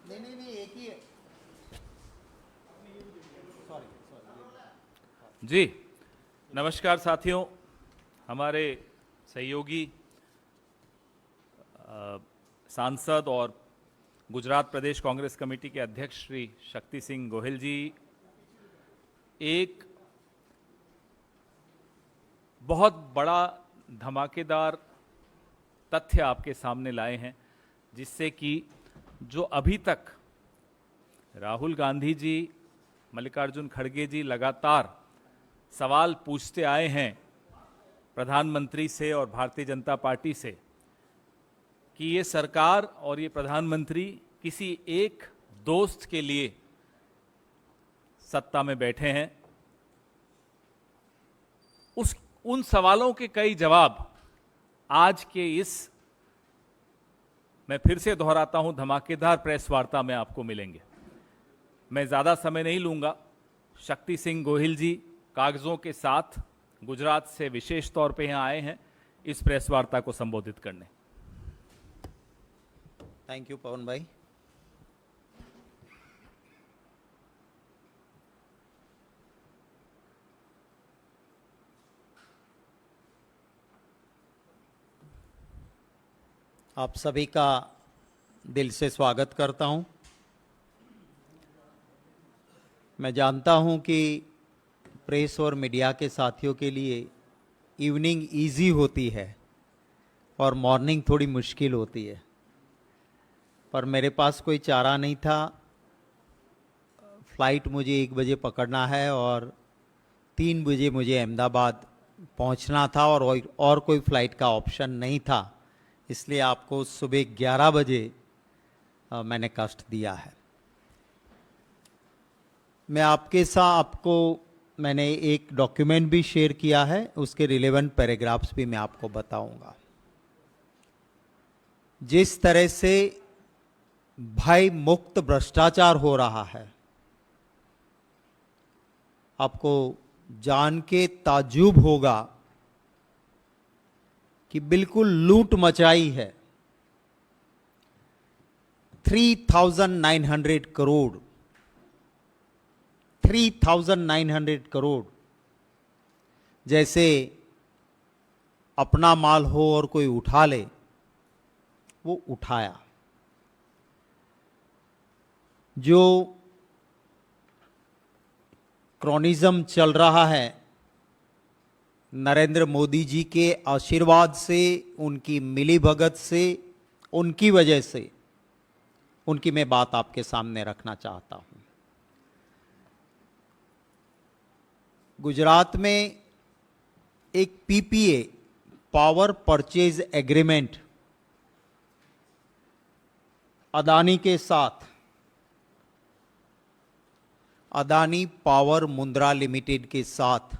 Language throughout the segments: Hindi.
नहीं नहीं नहीं, एक ही है। जी नमस्कार साथियों, हमारे सहयोगी सांसद और गुजरात प्रदेश कांग्रेस कमेटी के अध्यक्ष श्री शक्ति सिंह गोहिल जी एक बहुत बड़ा धमाकेदार तथ्य आपके सामने लाए हैं, जिससे कि जो अभी तक राहुल गांधी जी, मल्लिकार्जुन खड़गे जी लगातार सवाल पूछते आए हैं प्रधानमंत्री से और भारतीय जनता पार्टी से कि ये सरकार और ये प्रधानमंत्री किसी एक दोस्त के लिए सत्ता में बैठे हैं, उन सवालों के कई जवाब आज के इस, मैं फिर से दोहराता हूं, धमाकेदार प्रेस वार्ता में आपको मिलेंगे। मैं ज़्यादा समय नहीं लूंगा। शक्ति सिंह गोहिल जी कागज़ों के साथ गुजरात से विशेष तौर पे यहाँ आए हैं इस प्रेस वार्ता को संबोधित करने। थैंक यू पवन भाई। आप सभी का दिल से स्वागत करता हूं। मैं जानता हूं कि प्रेस और मीडिया के साथियों के लिए इवनिंग इजी होती है और मॉर्निंग थोड़ी मुश्किल होती है, पर मेरे पास कोई चारा नहीं था। फ़्लाइट मुझे 1 बजे पकड़ना है और 3 बजे मुझे अहमदाबाद पहुंचना था और कोई फ़्लाइट का ऑप्शन नहीं था, इसलिए आपको सुबह 11 बजे मैंने कष्ट दिया है। मैं आपको मैंने एक डॉक्यूमेंट भी शेयर किया है, उसके रिलेवेंट पैराग्राफ्स भी मैं आपको बताऊंगा। जिस तरह से भय मुक्त भ्रष्टाचार हो रहा है, आपको जान के ताज्जुब होगा कि बिल्कुल लूट मचाई है। 3,900 करोड़ 3,900 करोड़ जैसे अपना माल हो और कोई उठा ले, वो उठाया। जो क्रॉनिज्म चल रहा है, नरेंद्र मोदी जी के आशीर्वाद से, उनकी मिलीभगत से, उनकी वजह से, उनकी मैं बात आपके सामने रखना चाहता हूं। गुजरात में एक PPA, power purchase agreement, Adani के साथ, अदानी पावर मुंद्रा लिमिटेड के साथ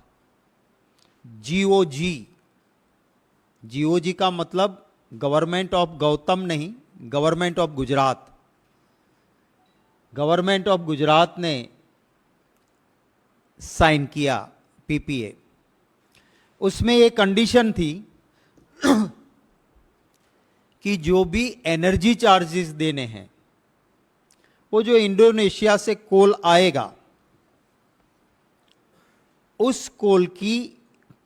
जीओजी का मतलब गवर्नमेंट ऑफ गौतम नहीं, government of Gujarat. Government of Gujarat ने साइन किया पीपीए। उसमें एक कंडीशन थी कि जो भी एनर्जी चार्जेस देने हैं, वो जो इंडोनेशिया से कोल आएगा, उस कोल की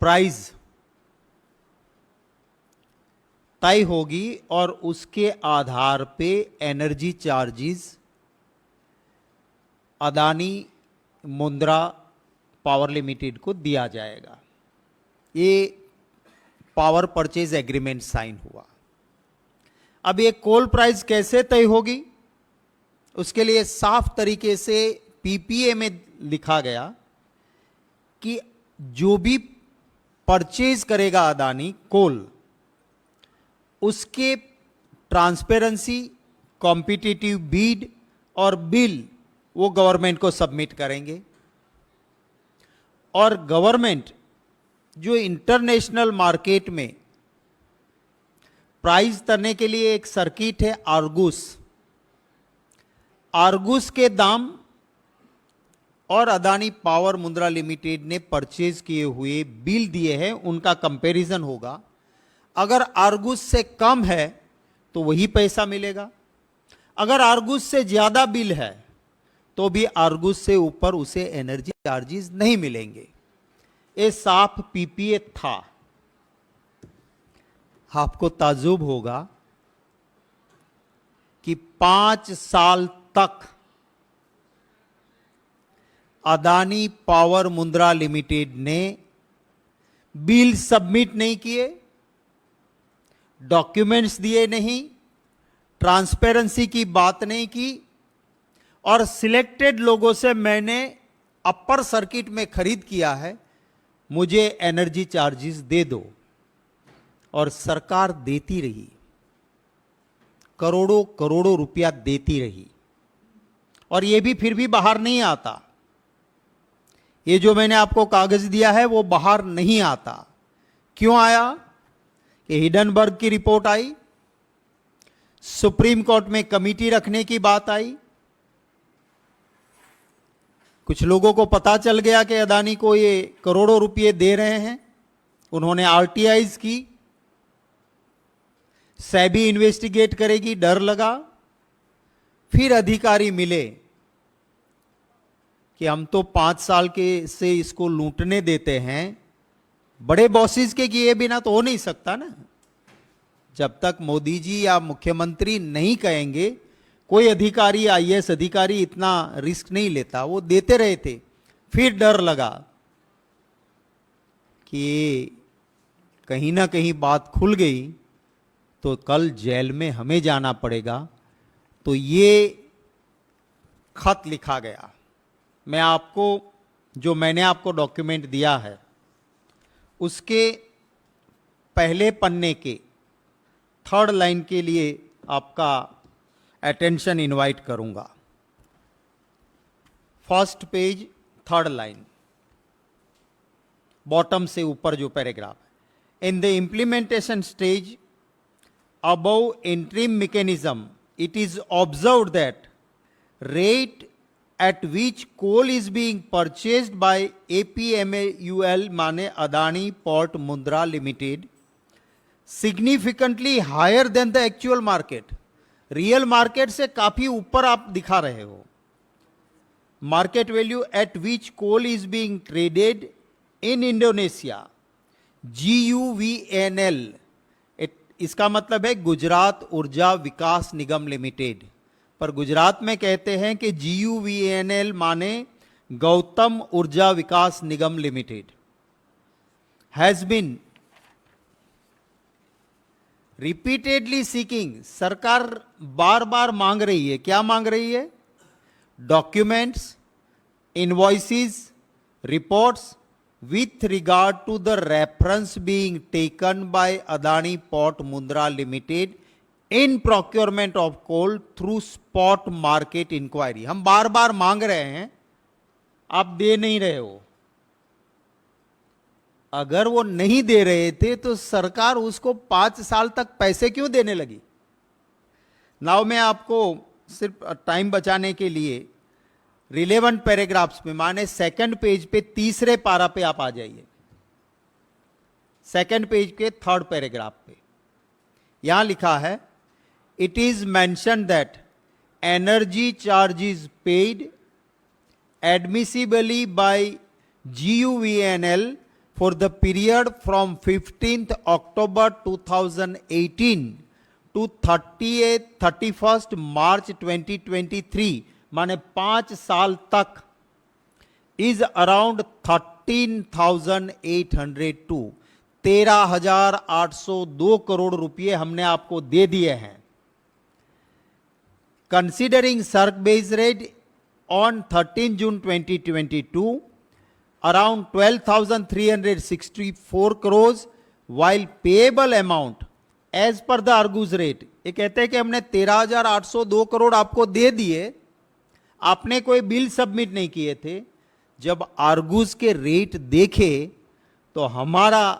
प्राइस तय होगी और उसके आधार पे energy charges Adani Mundra power limited को दिया जाएगा। ये पावर परचेज एग्रीमेंट साइन हुआ। अब ये कोल प्राइस कैसे तय होगी, उसके लिए साफ तरीके से पीपीए में लिखा गया कि जो भी परचेज करेगा अदानी कोल, उसके ट्रांसपेरेंसी, कॉम्पिटिटिव बीड और बिल वो गवर्नमेंट को सबमिट करेंगे। और गवर्नमेंट जो इंटरनेशनल मार्केट में प्राइस करने के लिए एक सर्किट है आर्गुस के दाम और अदानी पावर मुंद्रा लिमिटेड ने परचेज किए हुए बिल दिए हैं, उनका कंपैरिजन होगा। अगर आर्गुस से कम है तो वही पैसा मिलेगा, अगर आर्गुस से ज्यादा बिल है तो भी आर्गुस से ऊपर उसे एनर्जी चार्जेस नहीं मिलेंगे। ये साफ पीपीए था। आपको ताज्जुब होगा कि 5 साल तक अदानी पावर मुंद्रा लिमिटेड ने बिल सबमिट नहीं किए, डॉक्यूमेंट्स दिए नहीं, ट्रांसपेरेंसी की बात नहीं की, और सिलेक्टेड लोगों से मैंने अपर सर्किट में खरीद किया है, मुझे एनर्जी चार्जेस दे दो। और सरकार देती रही, करोड़ों करोड़ों रुपया देती रही, और यह भी फिर भी बाहर नहीं आता। ये जो मैंने आपको कागज दिया है वो बाहर नहीं आता। क्यों आया? कि हिडनबर्ग की रिपोर्ट आई, सुप्रीम कोर्ट में कमेटी रखने की बात आई, कुछ लोगों को पता चल गया कि अदानी को ये करोड़ों रुपए दे रहे हैं, उन्होंने आरटीआईज की, सेबी इन्वेस्टिगेट करेगी, डर लगा। फिर अधिकारी मिले कि हम तो 5 साल के से इसको लूटने देते हैं, बड़े बॉसेस के किए बिना तो हो नहीं सकता ना। जब तक मोदी जी या मुख्यमंत्री नहीं कहेंगे, कोई अधिकारी, आईएएस अधिकारी इतना रिस्क नहीं लेता। वो देते रहे थे। फिर डर लगा कि कहीं ना कहीं बात खुल गई तो कल जेल में हमें जाना पड़ेगा। तो ये खत लिखा गया। मैं आपको, जो मैंने आपको डॉक्यूमेंट दिया है, उसके पहले पन्ने के 3rd लाइन के लिए आपका अटेंशन इनवाइट करूंगा। 1st page 3rd line, bottom से ऊपर जो पैराग्राफ है। In the implementation stage above interim mechanism, it is observed that rate at which coal is being purchased by APMAUL माने Adani port Mundra limited significantly higher than the actual market, real market से काफी ऊपर आप दिखा रहे हो। Market value at which coal is being traded in Indonesia, GUVNL, इसका मतलब है गुजरात ऊर्जा विकास निगम लिमिटेड, पर गुजरात में कहते हैं कि GUVNL माने Gautam Urja Vikas Nigam limited, has been repeatedly seeking, सरकार बार बार मांग रही है। क्या मांग रही है? Documents, invoices, reports with regard to the reference being taken by Adani Port Mundra Limited in procurement of coal through spot market inquiry। हम बार बार मांग रहे हैं, आप दे नहीं रहे हो। अगर वो नहीं दे रहे थे तो सरकार उसको 5 साल तक पैसे क्यों देने लगी? नाउ मैं आपको सिर्फ टाइम बचाने के लिए रिलेवेंट पैराग्राफ्स में, माने 2nd पेज पे 3रे पारा पे आप आ जाइए। 2nd पेज के 3rd पैराग्राफ पे यहां लिखा है, it is mention that energy charges paid admissibly by GUVNL for the period from 15th October 2018 to 31st March 2023, माने 5 साल तक, इज अराउंड 13,802, 13,802 करोड़ रुपए हमने आपको दे दिए हैं। कंसिडरिंग सर्क base rate on 13 June 2022 around 12,364 crores, while payable amount as per the आर्गूज रेट, ये कहते हैं कि हमने 13,802 करोड़ आपको दे दिए, आपने कोई बिल सबमिट नहीं किए थे। जब आर्गूज के रेट देखे तो हमारा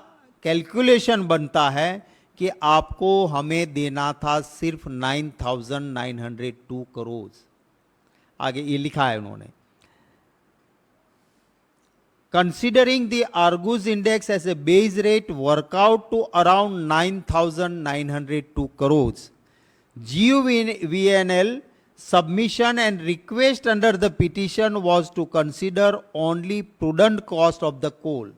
कैलकुलेशन बनता है कि आपको हमें देना था सिर्फ 9,902 करोड़। आगे ये लिखा है उन्होंने, considering the Argus index as a base rate work out to around 9,902 crores. GUVNL submission and request under the petition was to consider only prudent cost of the coal.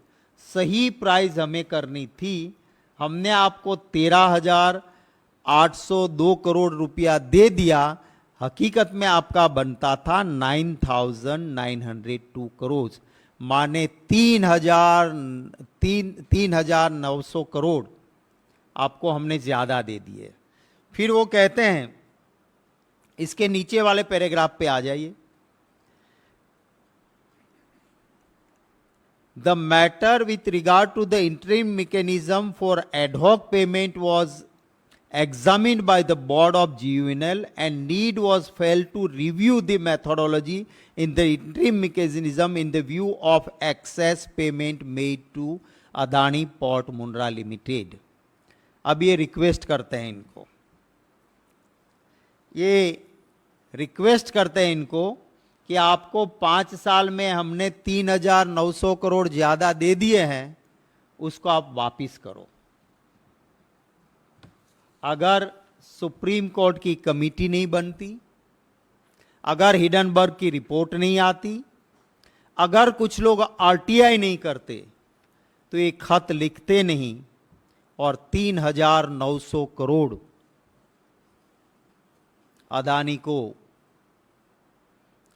सही प्राइस हमें करनी थी. हमने आपको 13,802 करोड़ रुपया दे दिया. हकीकत में आपका बनता था 9,902 करोड़, माने 3,900 करोड़ आपको हमने ज्यादा दे दिए. फिर वो कहते हैं, इसके नीचे वाले पैराग्राफ पे आ जाइए. The matter with regard to the interim mechanism for ad hoc payment was examined by the board of GUVNL and need was felt to review the methodology in the interim mechanism in the view of excess payment made to Adani Port Mundra Limited. अब ये रिक्वेस्ट करते हैं इनको, ये रिक्वेस्ट करते हैं इनको कि आपको 5 साल में हमने 3,900 करोड़ ज्यादा दे दिए हैं, उसको आप वापिस करो. अगर सुप्रीम कोर्ट की कमेटी नहीं बनती, अगर हिडनबर्ग की रिपोर्ट नहीं आती, अगर कुछ लोग आरटीआई नहीं करते, तो ये खत लिखते नहीं और 3,900 करोड़ अदानी को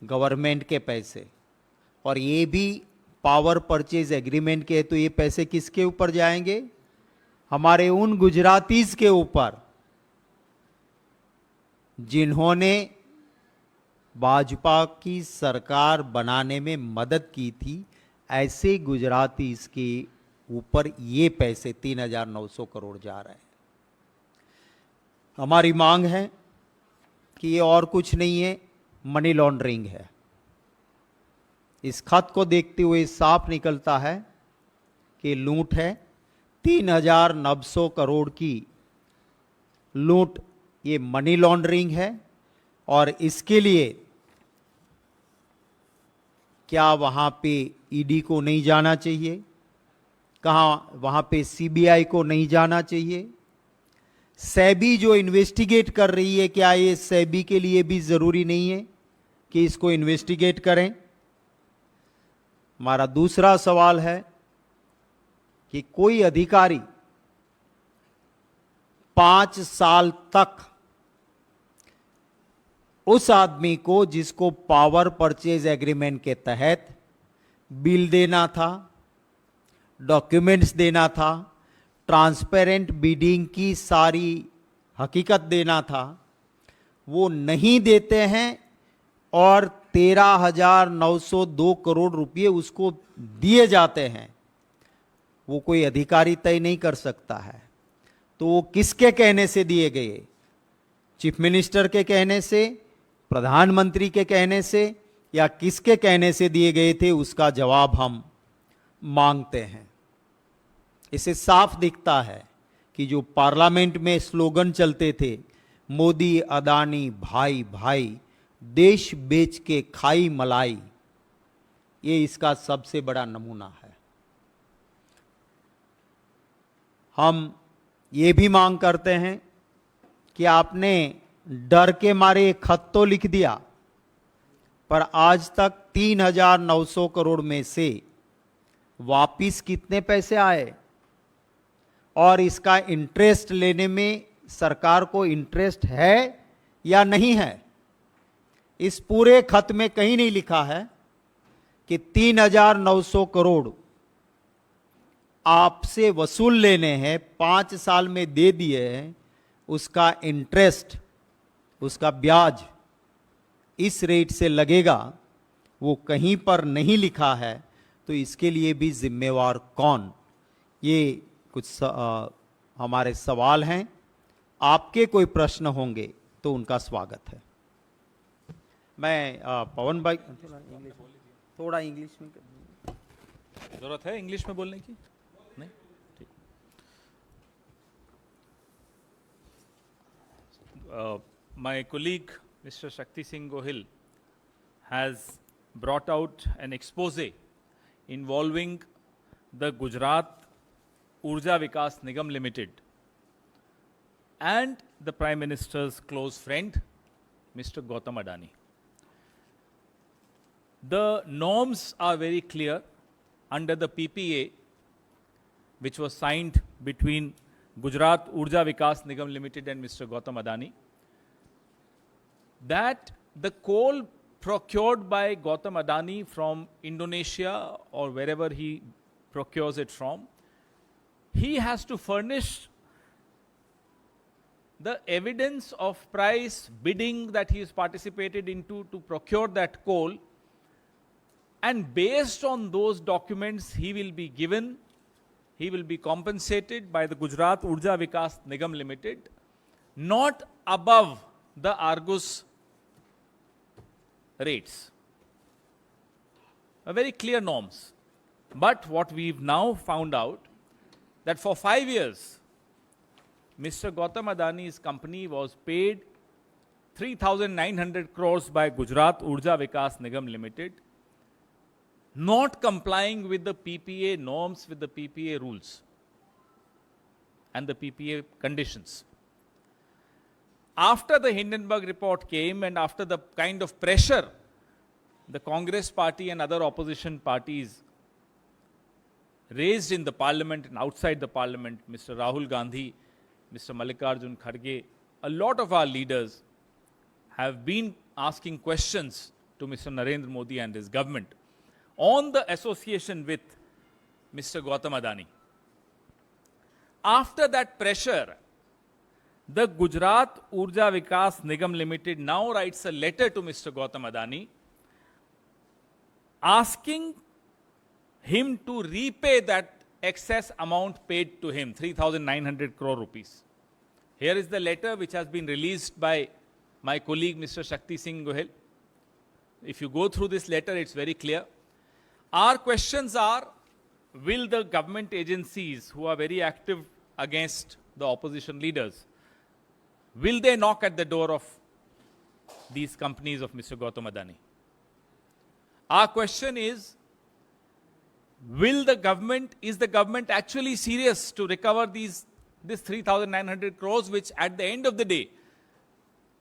गवर्नमेंट के पैसे, और ये भी पावर परचेज एग्रीमेंट के, तो ये पैसे किसके ऊपर जाएंगे? हमारे उन गुजरातीज के ऊपर जिन्होंने भाजपा की सरकार बनाने में मदद की थी. ऐसे गुजरातीज के ऊपर ये पैसे 3,900 करोड़ जा रहे हैं. हमारी मांग है कि ये और कुछ नहीं है, मनी लॉन्ड्रिंग है. इस खत को देखते हुए साफ निकलता है कि लूट है. 3,900 करोड़ की लूट, ये मनी लॉन्ड्रिंग है. और इसके लिए क्या वहां पे ईडी को नहीं जाना चाहिए? कहाँ वहां पे सीबीआई को नहीं जाना चाहिए? सेबी जो इन्वेस्टिगेट कर रही है, क्या ये सेबी के लिए भी जरूरी नहीं है कि इसको इन्वेस्टिगेट करें? हमारा दूसरा सवाल है कि कोई अधिकारी 5 साल तक उस आदमी को जिसको पावर परचेज एग्रीमेंट के तहत बिल देना था, डॉक्यूमेंट्स देना था, ट्रांसपेरेंट बिडिंग की सारी हकीकत देना था, वो नहीं देते हैं और 13,902 करोड़ रुपए उसको दिए जाते हैं. वो कोई अधिकारी तय नहीं कर सकता है. तो वो किसके कहने से दिए गए? चीफ मिनिस्टर के कहने से, प्रधानमंत्री के कहने से, या किसके कहने से दिए गए थे? उसका जवाब हम मांगते हैं. इसे साफ दिखता है कि जो पार्लियामेंट में स्लोगन चलते थे, मोदी अदानी भाई भाई, देश बेच के खाई मलाई, ये इसका सबसे बड़ा नमूना है. हम ये भी मांग करते हैं कि आपने डर के मारे एक खत तो लिख दिया, पर आज तक 3,900 करोड़ में से वापिस कितने पैसे आए? और इसका इंटरेस्ट लेने में सरकार को इंटरेस्ट है या नहीं है? इस पूरे खत में कहीं नहीं लिखा है कि 3,900 करोड़ आपसे वसूल लेने हैं, 5 साल में दे दिए हैं, उसका इंटरेस्ट, उसका ब्याज इस रेट से लगेगा, वो कहीं पर नहीं लिखा है. तो इसके लिए भी जिम्मेवार कौन? ये कुछ हमारे सवाल हैं. आपके कोई प्रश्न होंगे तो उनका स्वागत है. मैं पवन भाई थोड़ा इंग्लिश में जरूरत है इंग्लिश में बोलने की? नहीं, ठीक. My colleague Mr. Shakti Singh Gohil has brought out an expose involving the Gujarat Urja Vikas Nigam Limited and the Prime Minister's close friend, Mr. Gautam Adani. The norms are very clear under the PPA, which was signed between Gujarat Urja Vikas Nigam Limited and Mr. Gautam Adani, that the coal procured by Gautam Adani from Indonesia or wherever he procures it from, he has to furnish the evidence of price bidding that he has participated into to procure that coal, and based on those documents he will be compensated by the Gujarat Urja Vikas Nigam Limited, not above the Argus rates. A very clear norms. But what we've now found out, that for 5 years, Mr. Gautam Adani's company was paid 3,900 crores by Gujarat Urja Vikas Nigam Limited, not complying with the PPA norms, with the PPA rules and the PPA conditions. After the Hindenburg report came and after the kind of pressure the Congress party and other opposition parties raised in the parliament and outside the parliament, Mr. Rahul Gandhi, Mr. Mallikarjun Kharge, a lot of our leaders have been asking questions to Mr. Narendra Modi and his government on the association with Mr. Gautam Adani. After that pressure, the Gujarat Urja Vikas Nigam Limited now writes a letter to Mr. Gautam Adani asking him to repay that excess amount paid to him, 3,900 crore rupees. Here is the letter which has been released by my colleague Mr. Shakti Singh Gohil. If you go through this letter, it's very clear. Our questions are, will the government agencies who are very active against the opposition leaders, will they knock at the door of these companies of Mr. Gautam Adani? Our question is the government actually serious to recover this 3,900 crores, which at the end of the day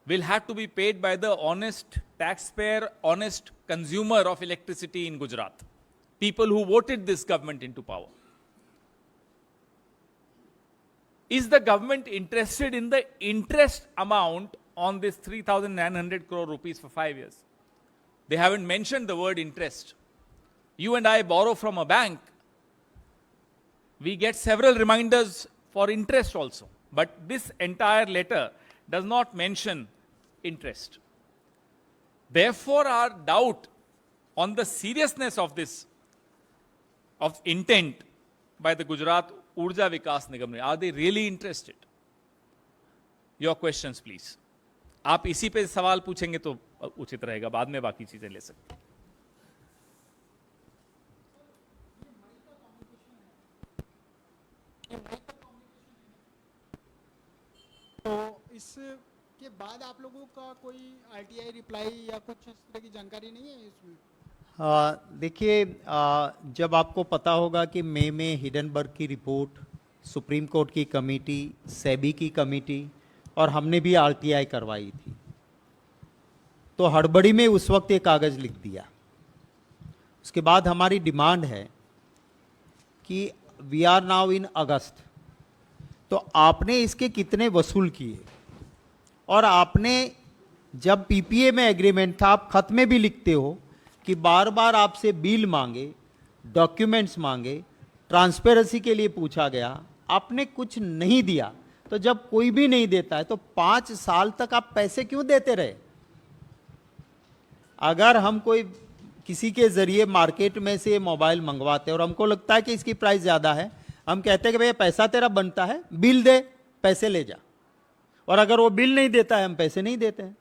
will have to be paid by the honest taxpayer, honest consumer of electricity in Gujarat, people who voted this government into power? Is the government interested in the interest amount on this 3,900 crore rupees for 5 years? They haven't mentioned the word interest. You and I borrow from a bank, we get several reminders for interest also. But this entire letter does not mention interest. Therefore, our doubt on the seriousness of this, of intent by the Gujarat Urja Vikas Nigam, are they really interested? Your questions, please. आप इसी पे सवाल पूछेंगे तो उचित रहेगा, बाद में बाकी चीजें ले सकते हैं. तो इसके बाद आप लोगों का कोई आरटीआई रिप्लाई या कुछ इस तरह की जानकारी नहीं है इसमें? देखिए, जब आपको पता होगा कि मई में हिडनबर्ग की रिपोर्ट, सुप्रीम कोर्ट की कमेटी, सेबी की कमेटी और हमने भी आरटीआई करवाई थी, तो हड़बड़ी में उस वक्त एक कागज़ लिख दिया. उसके बाद हमारी डिमांड है कि वी आर नाउ इन अगस्त, तो आपने इसके कितने वसूल किए, और आपने जब पीपीए में एग्रीमेंट था, आप खत में भी लिखते हो कि बार बार आपसे बिल मांगे, डॉक्यूमेंट्स मांगे, ट्रांसपेरेंसी के लिए पूछा गया, आपने कुछ नहीं दिया. तो जब कोई भी नहीं देता है तो 5 साल तक आप पैसे क्यों देते रहे? अगर हम कोई किसी के जरिए मार्केट में से मोबाइल मंगवाते हैं और हमको लगता है कि इसकी प्राइस ज़्यादा है, हम कहते हैं कि भैया पैसा तेरा बनता है, बिल दे, पैसे ले जा. और अगर वो बिल नहीं देता है, हम पैसे नहीं देते हैं.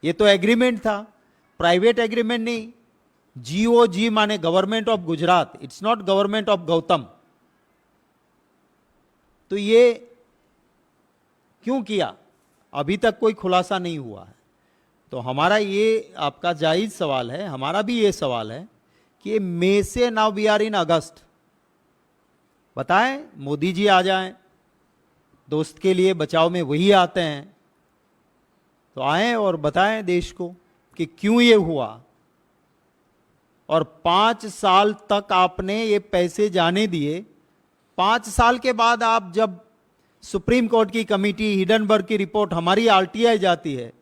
ये तो एग्रीमेंट था, प्राइवेट एग्रीमेंट नहीं. GOG माने government of Gujarat, it's not government of Gautam. तो ये क्यों किया? अभी तक कोई खुलासा नहीं हुआ है. तो हमारा ये आपका जायज़ सवाल है, हमारा भी ये सवाल है कि मई से नाउ वी आर इन अगस्त, बताएं, मोदी जी आ जाएं, दोस्त के लिए बचाव में वही आते हैं, तो आए और बताएं देश को कि क्यों ये हुआ। और 5 साल तक आपने ये पैसे जाने दिए, 5 साल के बाद आप जब सुप्रीम कोर्ट की कमेटी हिडनबर्ग की रिपोर्ट हमारी आरटीआई जाती है,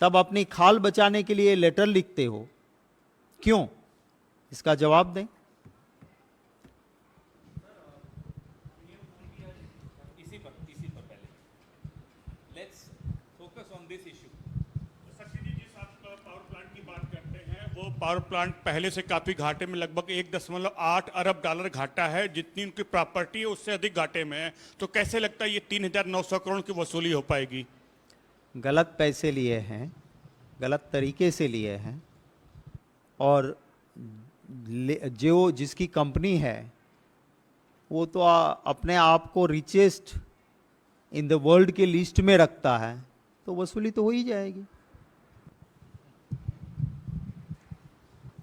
तब अपनी खाल बचाने के लिए लेटर लिखते हो, क्यों? इसका जवाब दें। इसी पर पहले let's focus on this issue. शक्ति जी, जिस आप पावर प्लांट की बात करते हैं, वो पावर प्लांट पहले से काफी घाटे में, लगभग 1.8 अरब डॉलर घाटा है। जितनी उनकी प्रॉपर्टी है उससे अधिक घाटे में है। तो कैसे लगता है ये 3,900 करोड़ की वसूली हो पाएगी? गलत पैसे लिए हैं, गलत तरीके से लिए हैं, और जो जिसकी कंपनी है वो तो अपने आप को रिचेस्ट इन द वर्ल्ड के लिस्ट में रखता है, तो वसूली तो हो ही जाएगी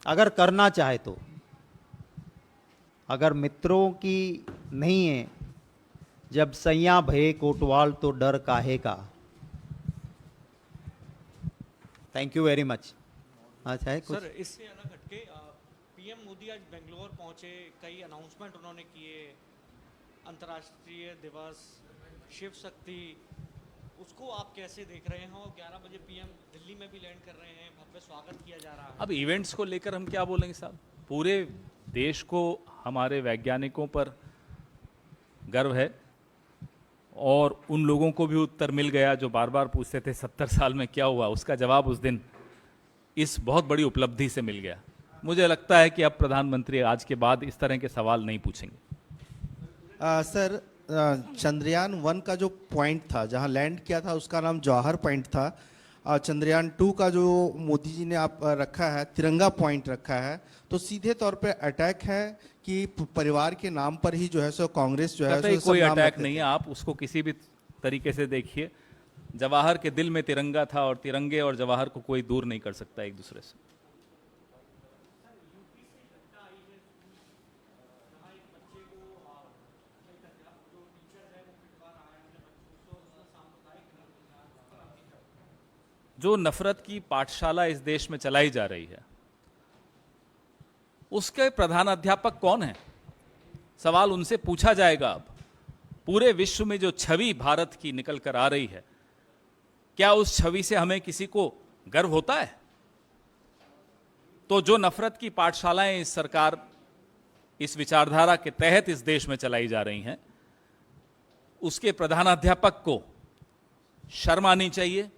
अगर करना चाहे तो। अगर मित्रों की नहीं है, जब सैया भये कोटवाल तो डर काहे का। Thank you very much. अच्छा है कुछ? सर, इससे अलग हटके पीएम मोदी आज बेंगलोर पहुंचे, कई अनाउंसमेंट उन्होंने किए, अंतर्राष्ट्रीय दिवस, शिव शक्ति, उसको आप कैसे देख रहे हैं? और 11 बजे पीएम दिल्ली में भी लैंड कर रहे हैं, भव्य स्वागत किया जा रहा है। अब इवेंट्स को लेकर हम क्या बोलेंगे साहब? पूरे देश को हमारे वैज्ञानिकों पर गर्व है, और उन लोगों को भी उत्तर मिल गया जो बार बार पूछते थे 70 साल में क्या हुआ, उसका जवाब उस दिन इस बहुत बड़ी उपलब्धि से मिल गया। मुझे लगता है कि अब प्रधानमंत्री आज के बाद इस तरह के सवाल नहीं पूछेंगे। सर, चंद्रयान 1 का जो पॉइंट था जहां लैंड किया था उसका नाम जवाहर पॉइंट था। चंद्रयान 2 का जो मोदी जी ने आप रखा है, तिरंगा पॉइंट रखा है, तो सीधे तौर पे अटैक है कि परिवार के नाम पर ही जो है सो कांग्रेस जो है कतई सो कोई सब नाम अटैक रखते नहीं है। थे। आप उसको किसी भी तरीके से देखिए, जवाहर के दिल में तिरंगा था, और तिरंगे और जवाहर को कोई दूर नहीं कर सकता एक दूसरे से। जो नफरत की पाठशाला इस देश में चलाई जा रही है, उसके प्रधान अध्यापक कौन है? सवाल उनसे पूछा जाएगा। अब पूरे विश्व में जो छवि भारत की निकल कर आ रही है, क्या उस छवि से हमें किसी को गर्व होता है? तो जो नफरत की पाठशालाएं इस सरकार, इस विचारधारा के तहत इस देश में चलाई जा रही हैं, उसके प्रधानाध्यापक को शर्म आनी चाहिए,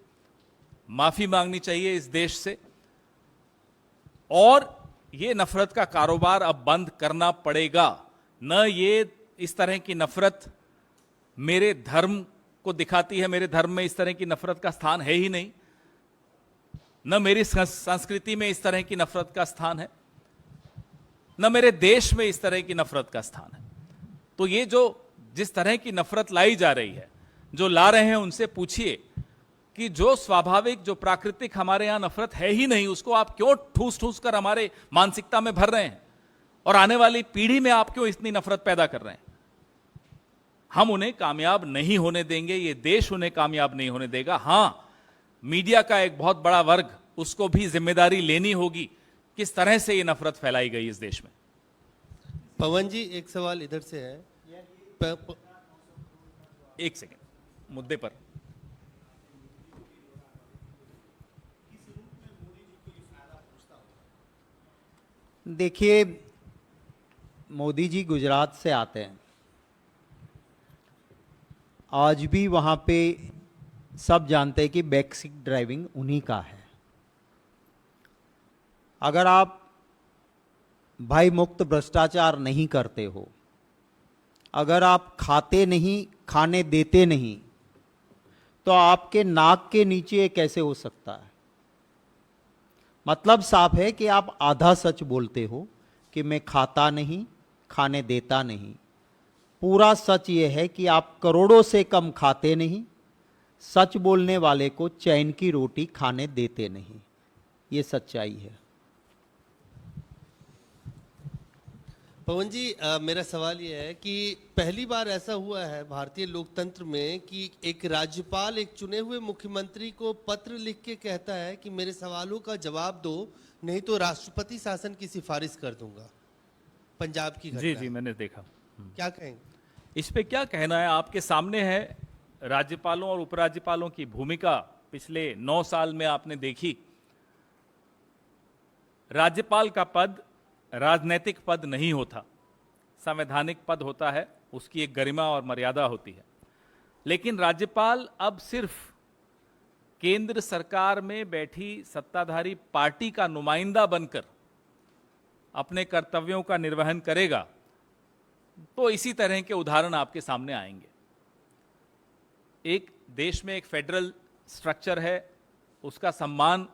माफी मांगनी चाहिए इस देश से, और ये नफरत का कारोबार अब बंद करना पड़ेगा। न ये इस तरह की नफरत मेरे धर्म को दिखाती है, मेरे धर्म में इस तरह की नफरत का स्थान है ही नहीं, न मेरी संस्कृति में इस तरह की नफरत का स्थान है, न मेरे देश में इस तरह की नफरत का स्थान है। तो ये जो जिस तरह की नफरत लाई जा रही है, जो ला रहे हैं, उनसे पूछिए कि जो स्वाभाविक, जो प्राकृतिक हमारे यहां नफरत है ही नहीं, उसको आप क्यों ठूस ठूस कर हमारे मानसिकता में भर रहे हैं, और आने वाली पीढ़ी में आप क्यों इतनी नफरत पैदा कर रहे हैं? हम उन्हें कामयाब नहीं होने देंगे, ये देश उन्हें कामयाब नहीं होने देगा। हां, मीडिया का एक बहुत बड़ा वर्ग, उसको भी जिम्मेदारी लेनी होगी किस तरह से ये नफरत फैलाई गई इस देश में। पवन जी, एक सवाल इधर से है। एक सेकेंड, मुद्दे पर। देखिए, मोदी जी गुजरात से आते हैं, आज भी वहाँ पे सब जानते हैं कि बैकसीट ड्राइविंग उन्हीं का है। अगर आप भाई मुक्त भ्रष्टाचार नहीं करते हो, अगर आप खाते नहीं, खाने देते नहीं, तो आपके नाक के नीचे ये कैसे हो सकता है? मतलब साफ है कि आप आधा सच बोलते हो कि मैं खाता नहीं, खाने देता नहीं। पूरा सच ये है कि आप करोड़ों से कम खाते नहीं, सच बोलने वाले को चैन की रोटी खाने देते नहीं। ये सच्चाई है। पवन जी मेरा सवाल ये है कि पहली बार ऐसा हुआ है भारतीय लोकतंत्र में कि एक राज्यपाल एक चुने हुए मुख्यमंत्री को पत्र लिख के कहता है कि मेरे सवालों का जवाब दो, नहीं तो राष्ट्रपति शासन की सिफारिश कर दूंगा। पंजाब की घटना जी है। जी, मैंने देखा। क्या कहेंगे? इस पे क्या कहना है? आपके सामने है राज्यपालों और उपराज्यपालों की भूमिका पिछले 9 साल में आपने देखी। राज्यपाल का पद राजनैतिक पद नहीं होता, संवैधानिक पद होता है, उसकी एक गरिमा और मर्यादा होती है। लेकिन राज्यपाल अब सिर्फ केंद्र सरकार में बैठी सत्ताधारी पार्टी का नुमाइंदा बनकर अपने कर्तव्यों का निर्वहन करेगा, तो इसी तरह के उदाहरण आपके सामने आएंगे। एक देश में एक फेडरल स्ट्रक्चर है, उसका सम्मान,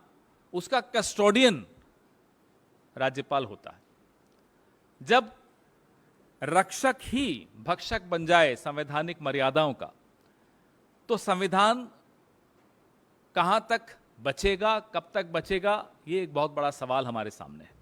उसका कस्टोडियन राज्यपाल होता है। जब रक्षक ही भक्षक बन जाए संवैधानिक मर्यादाओं का, तो संविधान कहां तक बचेगा, कब तक बचेगा, ये एक बहुत बड़ा सवाल हमारे सामने है।